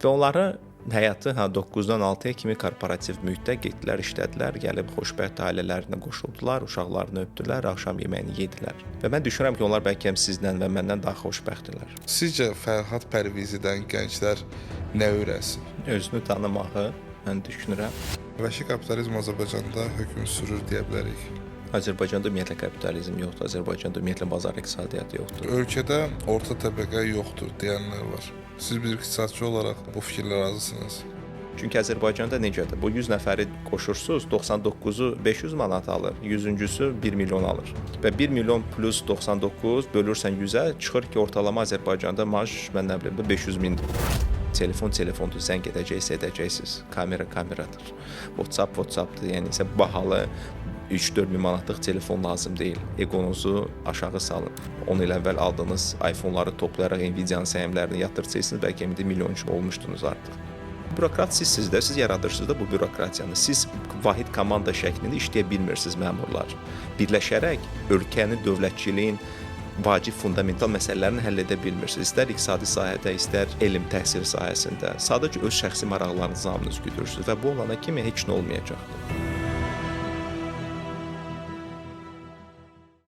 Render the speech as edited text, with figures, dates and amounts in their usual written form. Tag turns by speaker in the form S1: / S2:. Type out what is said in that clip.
S1: Və onları həyatı 9-dan 6-ya kimi korporativ mühitdə getdilər, işlədilər, gəlib xoşbəxt ailələrinə qoşuldular, uşaqlarını öpdülər, axşam yeməyini yedilər. Və mən düşünürəm ki, onlar bəlkə sizdən və məndən daha xoşbəxtdirlər.
S2: Sizcə Fərhad Pərvizidən gənclər nə öyrənsin?
S1: Özünü tanımağı mən düşünürəm.
S2: Vəhşi kapitalizm Azərbaycanda hökm sürür deyə bilərik.
S1: Azərbaycanda ümumiyyətlə kapitalizm yoxdur, Azərbaycanda ümumiyyətlə bazar iqtisadiyyatı yoxdur.
S2: Ölkədə orta təbəqə yoxdur deyənlər var. Siz bir iqtisadçı olaraq bu fikirlə razısınız?
S1: Çünki Azərbaycanda necədir? Bu 100 nəfəri qoşursunuz, 99-u 500 manat alır, 100-cüsü 1 milyon alır. Və 1 milyon plus 99 bölürsən 100-ə, çıxır ki, ortalama Azərbaycanda maaş, mən nə bilim, 500 mindir. Telefondur, zəng edəcəksiniz, kameradır. WhatsAppdır, yəni isə bahalı 3-4 min manatlıq telefon lazım deyil. Egonuzu aşağı salın. 10 il əvvəl aldığınız iPhone-ları toplayaraq Nvidia-nın səhmlərini yatırsayısınız, bəlkə indi milyonçu olmuşdunuz artıq. Bürokrat sizsiniz də, siz yaradırsınız da bu bürokratiyanı. Siz vahid komanda şəklində işləyə bilmirsiniz məmurlar. Birləşərək ölkənin, dövlətçiliyin vacib fundamental məsələlərini həll edə bilmirsiniz. İstər iqtisadi sahədə, istər elm təhsil sahəsində. Sadəcə öz şəxsi maraqlarınızı hamınız güdürsünüz və bu olana kimi heç nə olmayacaqdır.